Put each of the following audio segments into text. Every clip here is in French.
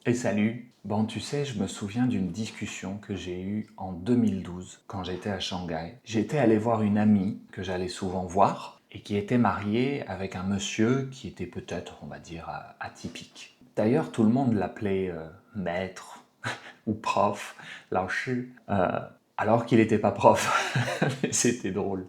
Et salut! Bon, tu sais, je me souviens d'une discussion que j'ai eue en 2012 quand j'étais à Shanghai. J'étais allé voir une amie que j'allais souvent voir et qui était mariée avec un monsieur qui était peut-être, on va dire, atypique. D'ailleurs, tout le monde l'appelait maître ou prof, lao shi, alors qu'il n'était pas prof. Mais c'était drôle.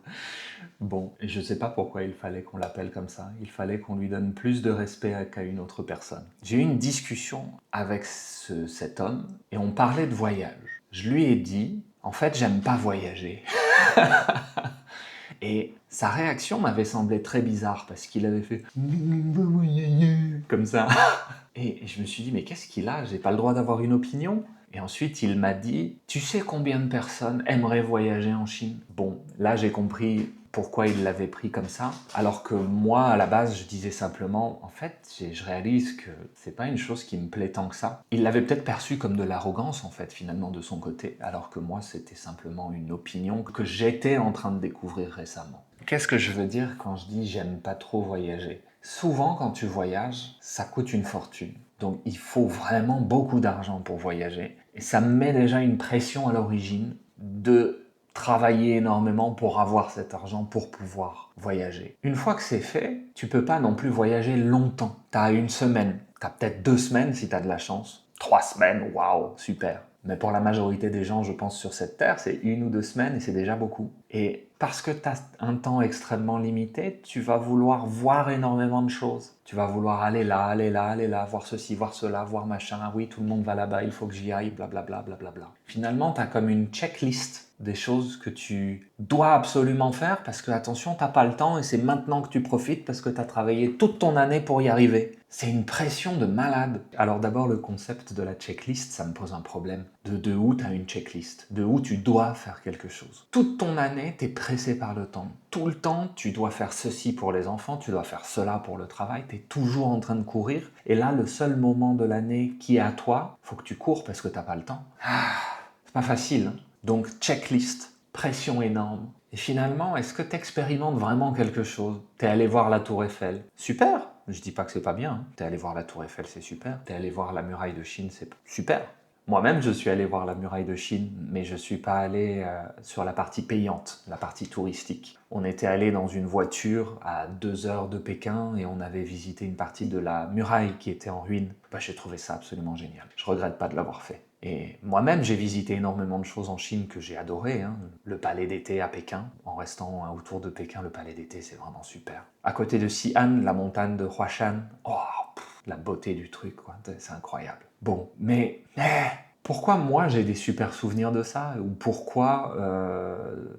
Bon, et je ne sais pas pourquoi il fallait qu'on l'appelle comme ça. Il fallait qu'on lui donne plus de respect qu'à une autre personne. J'ai eu une discussion avec cet homme et on parlait de voyage. Je lui ai dit, en fait, j'aime pas voyager. Et sa réaction m'avait semblé très bizarre parce qu'il avait fait comme ça. Et je me suis dit, mais qu'est-ce qu'il a? J'ai pas le droit d'avoir une opinion? Et ensuite, il m'a dit, tu sais combien de personnes aimeraient voyager en Chine? Bon, là, j'ai compris pourquoi il l'avait pris comme ça, alors que moi, à la base, je disais simplement, en fait, je réalise que c'est pas une chose qui me plaît tant que ça. Il l'avait peut-être perçu comme de l'arrogance, en fait, finalement, de son côté, alors que moi, c'était simplement une opinion que j'étais en train de découvrir récemment. Qu'est-ce que je veux dire quand je dis j'aime pas trop voyager? Souvent, quand tu voyages, ça coûte une fortune. Donc, il faut vraiment beaucoup d'argent pour voyager. Et ça me met déjà une pression à l'origine de travailler énormément pour avoir cet argent pour pouvoir voyager. Une fois que c'est fait, tu peux pas non plus voyager longtemps. Tu as une semaine, tu as peut-être 2 semaines si tu as de la chance. 3 semaines, waouh, super. Mais pour la majorité des gens, je pense, sur cette terre, c'est 1 ou 2 semaines et c'est déjà beaucoup. Et parce que tu as un temps extrêmement limité, tu vas vouloir voir énormément de choses. Tu vas vouloir aller là, aller là, aller là, voir ceci, voir cela, voir machin. Ah oui, tout le monde va là-bas, il faut que j'y aille, blablabla, blablabla. Finalement, tu as comme une checklist des choses que tu dois absolument faire parce que, attention, t'as pas le temps et c'est maintenant que tu profites parce que tu as travaillé toute ton année pour y arriver. C'est une pression de malade. Alors d'abord, le concept de la checklist, ça me pose un problème. De où tu as une checklist? De où tu dois faire quelque chose? Toute ton année, tu es pressé par le temps. Tout le temps, tu dois faire ceci pour les enfants, tu dois faire cela pour le travail, tu es toujours en train de courir. Et là, le seul moment de l'année qui est à toi, faut que tu cours parce que t'as pas le temps. C'est pas facile, hein. Donc, checklist, pression énorme. Et finalement, est-ce que tu expérimentes vraiment quelque chose? T'es allé voir la Tour Eiffel. Super! Je dis pas que c'est pas bien, hein. T'es allé voir la Tour Eiffel, c'est super. T'es allé voir la muraille de Chine, c'est super. Moi-même, je suis allé voir la muraille de Chine, mais je ne suis pas allé sur la partie payante, la partie touristique. On était allé dans une voiture à 2 heures de Pékin et on avait visité une partie de la muraille qui était en ruine. J'ai trouvé ça absolument génial. Je regrette pas de l'avoir fait. Et moi-même, j'ai visité énormément de choses en Chine que j'ai adorées, hein. Le palais d'été à Pékin, en restant autour de Pékin, le palais d'été, c'est vraiment super. À côté de Xi'an, la montagne de Huashan, oh, la beauté du truc, quoi. C'est incroyable. Bon, mais pourquoi moi j'ai des super souvenirs de ça? Ou pourquoi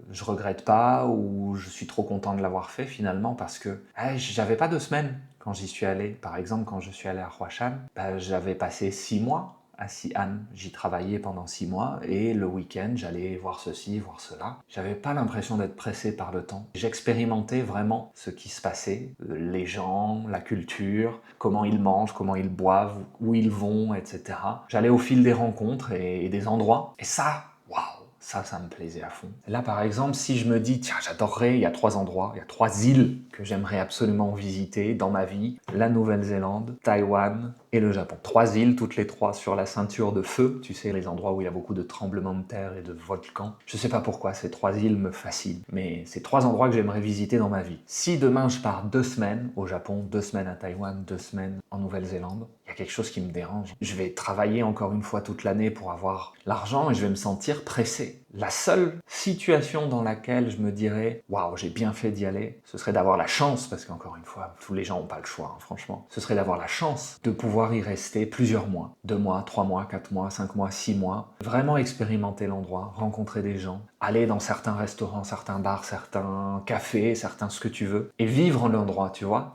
je regrette pas? Ou je suis trop content de l'avoir fait finalement? Parce que j'avais pas 2 semaines quand j'y suis allé. Par exemple, quand je suis allé à Huashan, j'avais passé 6 mois à Xi'an. J'y travaillais pendant 6 mois et le week-end, j'allais voir ceci, voir cela. J'avais pas l'impression d'être pressé par le temps. J'expérimentais vraiment ce qui se passait, les gens, la culture, comment ils mangent, comment ils boivent, où ils vont, etc. J'allais au fil des rencontres et des endroits. Et ça, waouh! Ça me plaisait à fond. Là, par exemple, si je me dis, tiens, j'adorerais, il y a 3 endroits, il y a 3 îles que j'aimerais absolument visiter dans ma vie, la Nouvelle-Zélande, Taïwan et le Japon. 3 îles, toutes les 3 sur la ceinture de feu, tu sais, les endroits où il y a beaucoup de tremblements de terre et de volcans. Je sais pas pourquoi, ces 3 îles me fascinent, mais c'est 3 endroits que j'aimerais visiter dans ma vie. Si demain je pars 2 semaines au Japon, 2 semaines à Taïwan, 2 semaines en Nouvelle-Zélande, il y a quelque chose qui me dérange. Je vais travailler encore une fois toute l'année pour avoir l'argent et je vais me sentir pressé. La seule situation dans laquelle je me dirais waouh, j'ai bien fait d'y aller, ce serait d'avoir la chance, parce qu'encore une fois, tous les gens n'ont pas le choix, hein, franchement. Ce serait d'avoir la chance de pouvoir y rester plusieurs mois. 2 mois, 3 mois, 4 mois, 5 mois, 6 mois. Vraiment expérimenter l'endroit, rencontrer des gens, aller dans certains restaurants, certains bars, certains cafés, certains ce que tu veux, et vivre l'endroit, tu vois.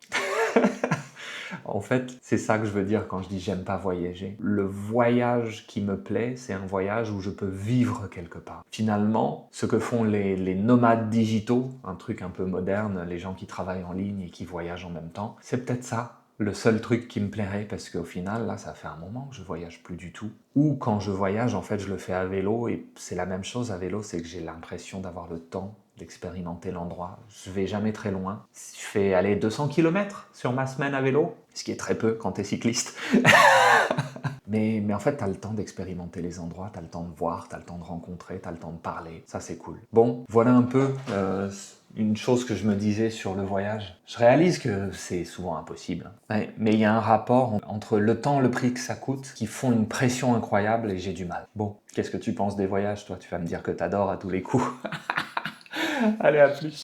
En fait, c'est ça que je veux dire quand je dis j'aime pas voyager. Le voyage qui me plaît, c'est un voyage où je peux vivre quelque part. Finalement, ce que font les nomades digitaux, un truc un peu moderne, les gens qui travaillent en ligne et qui voyagent en même temps, c'est peut-être ça. Le seul truc qui me plairait, parce qu'au final, là, ça fait un moment que je voyage plus du tout. Ou quand je voyage, en fait, je le fais à vélo, et c'est la même chose à vélo, c'est que j'ai l'impression d'avoir le temps d'expérimenter l'endroit. Je vais jamais très loin. Je fais aller 200 km sur ma semaine à vélo, ce qui est très peu quand t'es cycliste. Mais en fait, t'as le temps d'expérimenter les endroits, t'as le temps de voir, t'as le temps de rencontrer, t'as le temps de parler. Ça, c'est cool. Bon, voilà un peu une chose que je me disais sur le voyage. Je réalise que c'est souvent impossible. Ouais, mais il y a un rapport entre le temps et le prix que ça coûte qui font une pression incroyable et j'ai du mal. Bon, qu'est-ce que tu penses des voyages, toi? Tu vas me dire que t'adores à tous les coups. Allez, à plus.